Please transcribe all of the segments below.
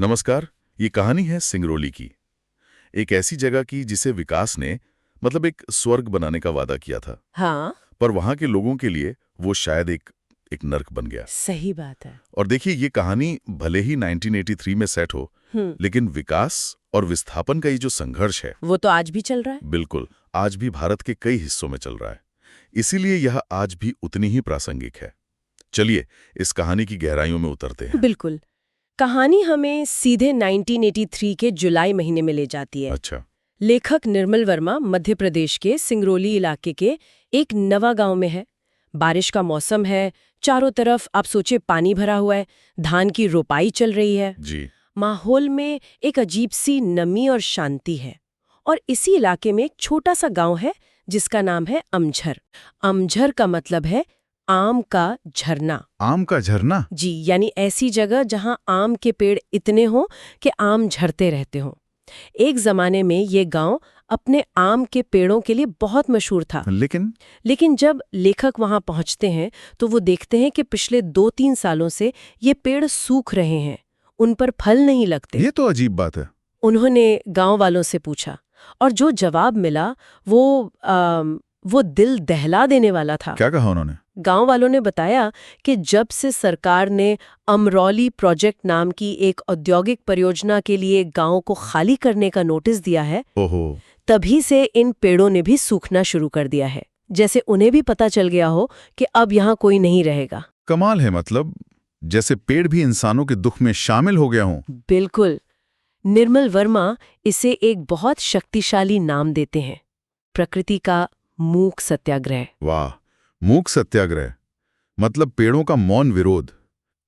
नमस्कार। ये कहानी है सिंगरौली की। एक ऐसी जगह की जिसे विकास ने मतलब एक स्वर्ग बनाने का वादा किया था, हाँ, पर वहां के लोगों के लिए वो शायद एक नर्क बन गया। सही बात है। और देखिए, ये कहानी भले ही 1983 में सेट हो, लेकिन विकास और विस्थापन का ये जो संघर्ष है, वो तो आज भी चल रहा है। बिल्कुल आज भी भारत के कई हिस्सों में चल रहा है। इसीलिए यह आज भी उतनी ही प्रासंगिक है। चलिए इस कहानी की गहराइयों में उतरते हैं। बिल्कुल। कहानी हमें सीधे 1983 के जुलाई महीने में ले जाती है। अच्छा। लेखक निर्मल वर्मा मध्य प्रदेश के सिंगरौली इलाके के एक नवा गांव में है। बारिश का मौसम है, चारों तरफ आप सोचे पानी भरा हुआ है, धान की रोपाई चल रही है। जी। माहौल में एक अजीब सी नमी और शांति है। और इसी इलाके में एक छोटा सा गांव है जिसका नाम है अमझर। अमझर का मतलब है आम का झरना। आम का झरना? जी, यानी ऐसी जगह जहां आम के पेड़ इतने हों कि आम झरते रहते हों। एक जमाने में ये गांव अपने आम के पेड़ों के लिए बहुत मशहूर था। लेकिन जब लेखक वहां पहुंचते हैं तो वो देखते हैं कि पिछले 2-3 सालों से ये पेड़ सूख रहे हैं, उन पर फल नहीं लगते। ये तो अजीब बात है। उन्होंने गांव वालों से पूछा और जो जवाब मिला वो दिल दहला देने वाला था। क्या कहा उन्होंने? गांव वालों ने बताया कि जब से सरकार ने अमरौली प्रोजेक्ट नाम की एक औद्योगिक परियोजना के लिए गांव को खाली करने का नोटिस दिया है, तभी से इन पेड़ों ने भी सूखना शुरू कर दिया है। जैसे उन्हें भी पता चल गया हो कि अब यहाँ कोई नहीं रहेगा। कमाल है, मतलब जैसे पेड़ भी इंसानों के दुख में शामिल हो गया हों। बिल्कुल। निर्मल वर्मा इसे एक बहुत शक्तिशाली नाम देते हैं, प्रकृति का मूक सत्याग्रह। वाह, मूक सत्याग्रह मतलब पेड़ों का मौन विरोध।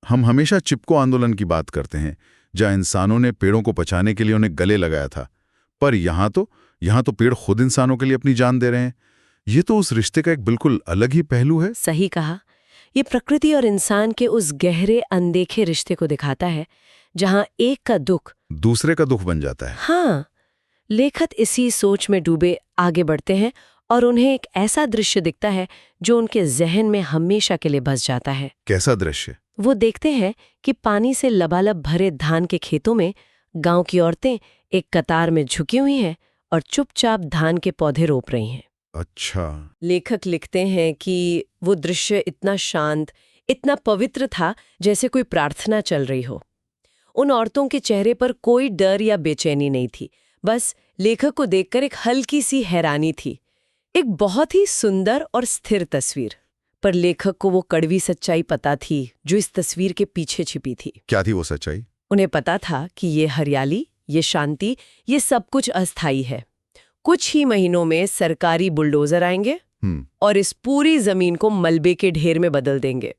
हम हमेशा चिपको आंदोलन की बात करते हैं, जहां इंसानों ने पेड़ों को बचाने के लिए उन्हें गले लगाया था, पर यहाँ तो पेड़ खुद इंसानों के लिए अपनी जान दे रहे हैं। ये तो उस रिश्ते का एक बिल्कुल अलग ही पहलू है। सही कहा। ये प्रकृति और इंसान के उस गहरे अनदेखे रिश्ते को दिखाता है, जहां एक का दुख दूसरे का दुख बन जाता है। हाँ, लेखक इसी सोच में डूबे आगे बढ़ते हैं और उन्हें एक ऐसा दृश्य दिखता है जो उनके जहन में हमेशा के लिए बस जाता है। कैसा दृश्य? वो देखते हैं कि पानी से लबालब भरे धान के खेतों में गांव की औरतें एक कतार में झुकी हुई हैं और चुपचाप धान के पौधे रोप रही हैं। अच्छा। लेखक लिखते हैं कि वो दृश्य इतना शांत, इतना पवित्र था, जैसे कोई प्रार्थना चल रही हो। उन औरतों के चेहरे पर कोई डर या बेचैनी नहीं थी, बस लेखक को देखकर एक हल्की सी हैरानी थी। एक बहुत ही सुंदर और स्थिर तस्वीर, पर लेखक को वो कड़वी सच्चाई पता थी जो इस तस्वीर के पीछे छिपी थी। क्या थी वो सच्चाई? उन्हें पता था कि ये हरियाली, ये शांति, ये सब कुछ अस्थायी है। कुछ ही महीनों में सरकारी बुलडोजर आएंगे और इस पूरी जमीन को मलबे के ढेर में बदल देंगे।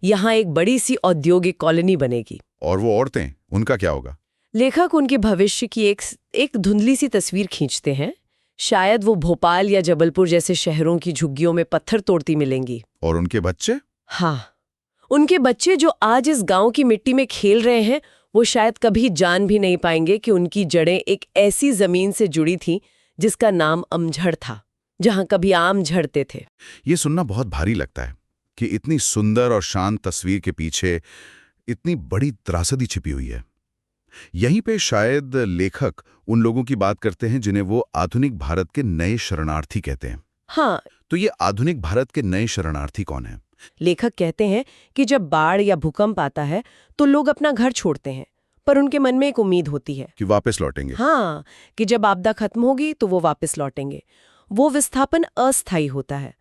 यहाँ एक बड़ी सी औद्योगिक कॉलोनी बनेगी। और वो औरतें, उनका क्या होगा? लेखक उनके भविष्य की एक धुंधली सी तस्वीर खींचते हैं। शायद वो भोपाल या जबलपुर जैसे शहरों की झुग्गियों में पत्थर तोड़ती मिलेंगी। और उनके बच्चे? हाँ, उनके बच्चे जो आज इस गांव की मिट्टी में खेल रहे हैं, वो शायद कभी जान भी नहीं पाएंगे कि उनकी जड़ें एक ऐसी जमीन से जुड़ी थी जिसका नाम अमझर था, जहां कभी आम झड़ते थे। ये सुनना बहुत भारी लगता है कि इतनी सुंदर और शांत तस्वीर के पीछे इतनी बड़ी त्रासदी छिपी हुई है। यहीं पे शायद लेखक उन लोगों की बात करते हैं जिन्हें वो आधुनिक भारत के नए शरणार्थी कहते हैं। हाँ, तो ये आधुनिक भारत के नए शरणार्थी कौन हैं? लेखक कहते हैं कि जब बाढ़ या भूकंप आता है तो लोग अपना घर छोड़ते हैं, पर उनके मन में एक उम्मीद होती है कि वापस लौटेंगे। हाँ, कि जब आपदा खत्म होगी तो वो वापस लौटेंगे। वो विस्थापन अस्थायी होता है,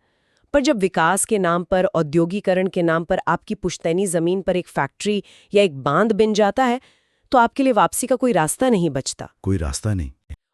पर जब विकास के नाम पर, औद्योगिकरण के नाम पर आपकी पुश्तैनी जमीन पर एक फैक्ट्री या एक बांध बन जाता है, तो आपके लिए वापसी का कोई रास्ता नहीं बचता। कोई रास्ता नहीं।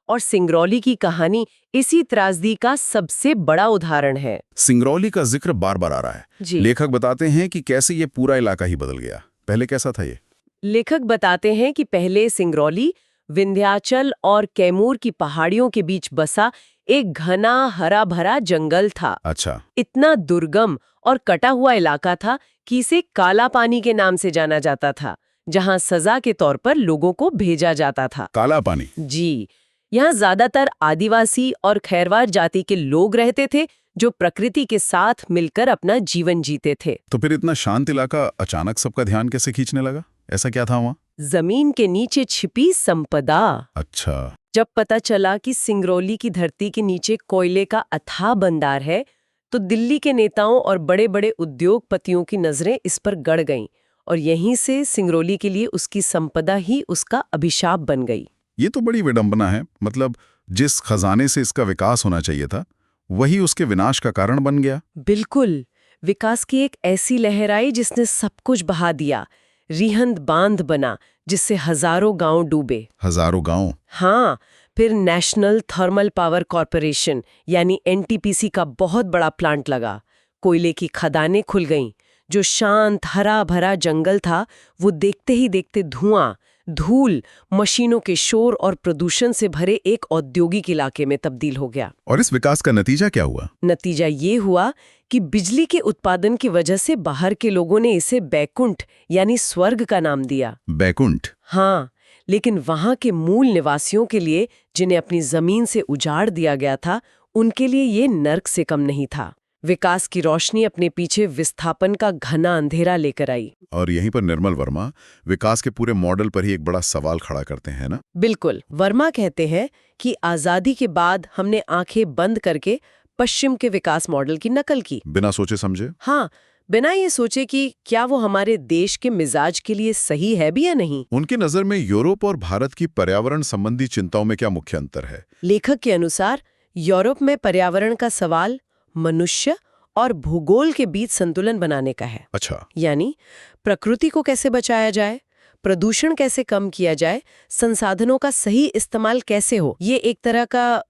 और सिंगरौली की कहानी इसी त्रासदी का सबसे बड़ा उदाहरण है। सिंगरौली का जिक्र बार बार आ रहा है। जी। लेखक बताते हैं कि कैसे ये पूरा इलाका ही बदल गया। पहले कैसा था ये? लेखक बताते हैं कि पहले सिंगरौली विंध्याचल और कैमूर की पहाड़ियों के बीच बसा एक घना हरा भरा जंगल था। अच्छा। इतना दुर्गम और कटा हुआ इलाका था कि इसे काला पानी के नाम से जाना जाता था, जहां सजा के तौर पर लोगों को भेजा जाता था। काला पानी? जी। यहाँ ज्यादातर आदिवासी और खैरवार जाति के लोग रहते थे जो प्रकृति के साथ मिलकर अपना जीवन जीते थे। तो फिर इतना शांत इलाका अचानक सबका ध्यान कैसे खींचने लगा? ऐसा क्या था वहाँ? जमीन के नीचे छिपी संपदा। अच्छा। जब पता चला कि सिंगरौली की धरती के नीचे कोयले का अथाह भंडार है, तो दिल्ली के नेताओं और बड़े-बड़े उद्योगपतियों की नजरें इस पर गड़ गईं और यहीं से सिंगरौली के लिए उसकी संपदा ही उसका अभिशाप बन गई। ये तो बड़ी विडंबना है। मतलब जिस खजाने से इसका विकास होना चाहिए था, वही उसके विनाश का कारण बन गया। बिल्कुल, विकास की एक ऐसी लहर आई जिसने सब कुछ बहा दिया। रिहंद बांध बना जिससे हजारों गांव डूबे। हजारों गांव। हाँ, फिर नेशनल थर्मल पावर कॉरपोरेशन यानी एनटीपीसी का बहुत बड़ा प्लांट लगा। कोयले की खदानें खुल गईं। जो शांत हरा भरा जंगल था, वो देखते ही देखते धुआं, धूल, मशीनों के शोर और प्रदूषण से भरे एक औद्योगिक इलाके में तब्दील हो गया। और इस विकास का नतीजा क्या हुआ? नतीजा ये हुआ कि बिजली के उत्पादन की वजह से बाहर के लोगों ने इसे बैकुंठ यानी स्वर्ग का नाम दिया। बैकुंठ? हाँ, लेकिन वहां के मूल निवासियों के लिए, जिन्हें अपनी जमीन से उजाड़ दिया गया था, उनके लिए ये नर्क से कम नहीं था। विकास की रोशनी अपने पीछे विस्थापन का घना अंधेरा लेकर आई। और यहीं पर निर्मल वर्मा विकास के पूरे मॉडल पर ही एक बड़ा सवाल खड़ा करते हैं ना? बिल्कुल, वर्मा कहते हैं कि आजादी के बाद हमने आंखें बंद करके पश्चिम के विकास मॉडल की नकल की। बिना सोचे समझे? हाँ, बिना ये सोचे कि क्या वो हमारे देश के मिजाज के लिए सही है भी या नहीं। उनकी नजर में यूरोप और भारत की पर्यावरण संबंधी चिंताओं में क्या मुख्य अंतर है? लेखक के अनुसार यूरोप में पर्यावरण का सवाल मनुष्य और भूगोल के बीच संतुलन बनाने का है। अच्छा। यानी प्रकृति को कैसे बचाया जाए, प्रदूषण कैसे कम किया जाए, संसाधनों का सही इस्तेमाल कैसे हो। ये एक तरह का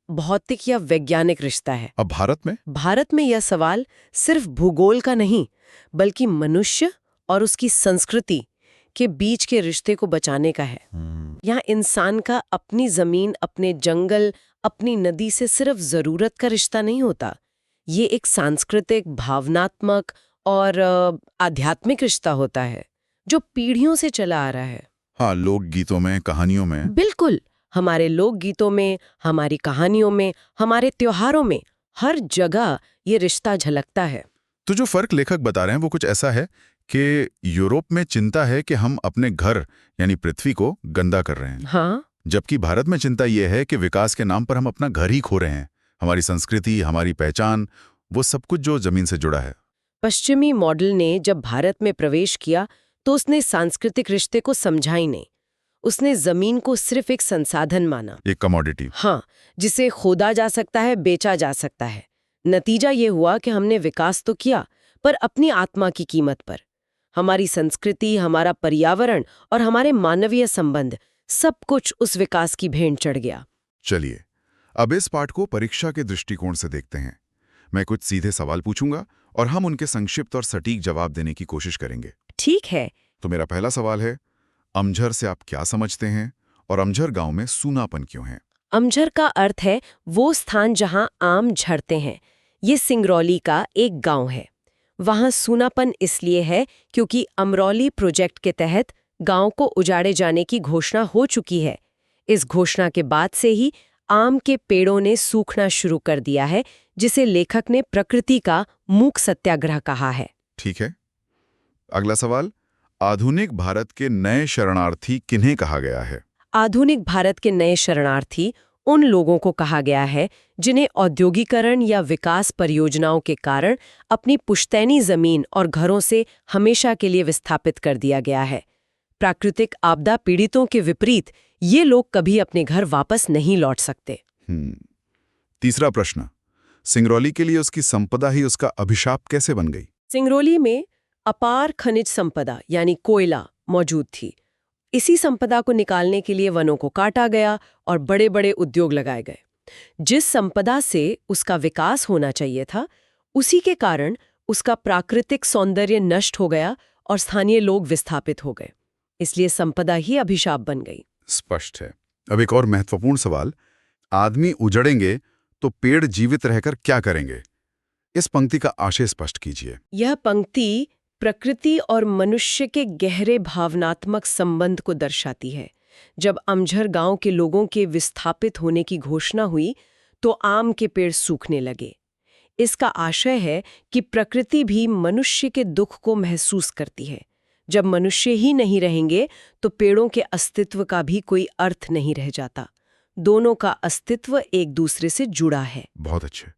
भौतिक या वैज्ञानिक रिश्ता है। अब भारत में यह सवाल सिर्फ भूगोल का नहीं, बल्कि मनुष्य और उसकी संस्कृति के बीच के रिश्ते को बचाने का है। यहाँ इंसान का अपनी जमीन, अपने जंगल, अपनी नदी से सिर्फ जरूरत का रिश्ता नहीं होता। ये एक सांस्कृतिक, भावनात्मक और आध्यात्मिक रिश्ता होता है जो पीढ़ियों से चला आ रहा है। हाँ, लोकगीतों में, कहानियों में। बिल्कुल, हमारे लोकगीतों में, हमारी कहानियों में, हमारे त्योहारों में, हर जगह ये रिश्ता झलकता है। तो जो फर्क लेखक बता रहे हैं वो कुछ ऐसा है कि यूरोप में चिंता है कि हम अपने घर यानी पृथ्वी को गंदा कर रहे हैं। हाँ, जबकि भारत में चिंता ये है कि विकास के नाम पर हम अपना घर ही खो रहे हैं। हमारी संस्कृति, हमारी पहचान, वो सब कुछ जो जमीन से जुड़ा है। पश्चिमी मॉडल ने जब भारत में प्रवेश किया तो उसने सांस्कृतिक रिश्ते को समझा ही नहीं। उसने जमीन को सिर्फ एक संसाधन माना, एक कमोडिटी। हाँ, जिसे खोदा जा सकता है, बेचा जा सकता है। नतीजा ये हुआ कि हमने विकास तो किया, पर अपनी आत्मा की कीमत पर। हमारी संस्कृति, हमारा पर्यावरण और हमारे मानवीय संबंध, सब कुछ उस विकास की भेंट चढ़ गया। चलिए, अब इस पाठ को परीक्षा के दृष्टिकोण से देखते हैं। मैं कुछ सीधे सवाल पूछूंगा और हम उनके संक्षिप्त और सटीक जवाब देने की कोशिश करेंगे। ठीक है। तो मेरा पहला सवाल है, अमझर से आप क्या समझते हैं और अमझर गांव में सूनापन क्यों है? अमझर का अर्थ है वो स्थान जहां आम झड़ते हैं। ये सिंगरौली का एक गांव है। वहां सूनापन इसलिए है क्योंकि अमरौली प्रोजेक्ट के तहत गांव को उजाड़े जाने की घोषणा हो चुकी है। इस घोषणा के बाद से ही आम के पेड़ों ने सूखना शुरू कर दिया है, जिसे लेखक ने प्रकृति का मूक सत्याग्रह कहा है। ठीक है। अगला सवाल, आधुनिक भारत के नए शरणार्थी किन्हें कहा गया है? आधुनिक भारत के नए शरणार्थी उन लोगों को कहा गया है जिन्हें औद्योगिकरण या विकास परियोजनाओं के कारण अपनी पुश्तैनी जमीन और घरों से हमेशा के लिए विस्थापित कर दिया गया है। प्राकृतिक आपदा पीड़ितों के विपरीत ये लोग कभी अपने घर वापस नहीं लौट सकते। तीसरा प्रश्न, सिंगरौली के लिए उसकी संपदा ही उसका अभिशाप कैसे बन गई? सिंगरौली में अपार खनिज संपदा यानी कोयला मौजूद थी। इसी संपदा को निकालने के लिए वनों को काटा गया और बड़े बड़े उद्योग लगाए गए। जिस संपदा से उसका विकास होना चाहिए था, उसी के कारण उसका प्राकृतिक सौंदर्य नष्ट हो गया और स्थानीय लोग विस्थापित हो गए। इसलिए संपदा ही अभिशाप बन गई। स्पष्ट है। अब एक और महत्वपूर्ण सवाल, आदमी उजड़ेंगे तो पेड़ जीवित रहकर क्या करेंगे? इस पंक्ति का आशय स्पष्ट कीजिए। यह पंक्ति प्रकृति और मनुष्य के गहरे भावनात्मक संबंध को दर्शाती है। जब अमझर गांव के लोगों के विस्थापित होने की घोषणा हुई तो आम के पेड़ सूखने लगे। इसका आशय है कि प्रकृति भी मनुष्य के दुख को महसूस करती है। जब मनुष्य ही नहीं रहेंगे तो पेड़ों के अस्तित्व का भी कोई अर्थ नहीं रह जाता। दोनों का अस्तित्व एक दूसरे से जुड़ा है। बहुत अच्छे।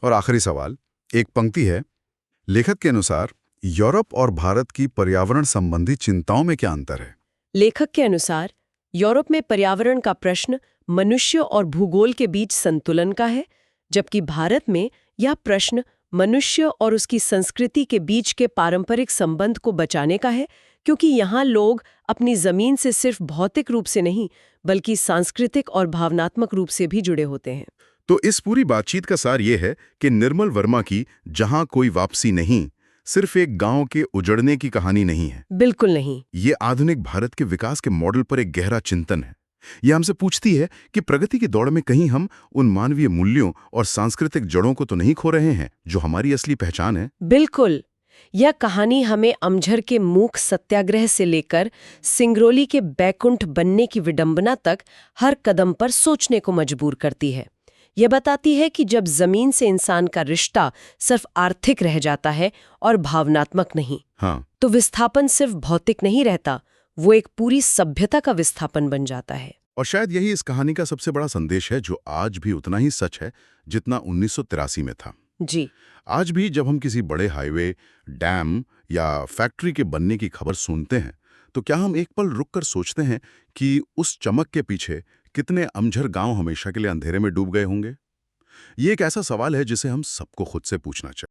और आखिरी सवाल, एक पंक्ति है, लेखक के अनुसार यूरोप और भारत की पर्यावरण संबंधी चिंताओं में क्या अंतर है? लेखक के अनुसार यूरोप में पर्यावरण का प्रश्न मनुष्य और भूगोल के बीच संतुलन का है, जबकि भारत में यह प्रश्न मनुष्य और उसकी संस्कृति के बीच के पारंपरिक संबंध को बचाने का है, क्योंकि यहाँ लोग अपनी जमीन से सिर्फ भौतिक रूप से नहीं बल्कि सांस्कृतिक और भावनात्मक रूप से भी जुड़े होते हैं। तो इस पूरी बातचीत का सार ये है कि निर्मल वर्मा की जहां कोई वापसी नहीं सिर्फ एक गांव के उजड़ने की कहानी नहीं है। बिल्कुल नहीं। ये आधुनिक भारत के विकास के मॉडल पर एक गहरा चिंतन है। यह हमसे पूछती है कि प्रगति की दौड़ में कहीं हम उन मानवीय मूल्यों और सांस्कृतिक जड़ों को तो नहीं खो रहे हैं जो हमारी असली पहचान है। बिल्कुल। यह कहानी हमें अमझर के मूक सत्याग्रह से लेकर सिंगरौली के बैकुंठ बनने की विडंबना तक हर कदम पर सोचने को मजबूर करती है। यह बताती है कि जब जमीन से इंसान का रिश्ता सिर्फ आर्थिक रह जाता है और भावनात्मक नहीं, हाँ, तो विस्थापन सिर्फ भौतिक नहीं रहता, वो एक पूरी सभ्यता का विस्थापन बन जाता है। और शायद यही इस कहानी का सबसे बड़ा संदेश है, जो आज भी उतना ही सच है जितना 1983 में था। जी। आज भी जब हम किसी बड़े हाईवे, डैम या फैक्ट्री के बनने की खबर सुनते हैं, तो क्या हम एक पल रुककर सोचते हैं कि उस चमक के पीछे कितने अमझर गांव हमेशा के लिए अंधेरे में डूब गए होंगे? ये एक ऐसा सवाल है जिसे हम सबको खुद से पूछना चाहिए।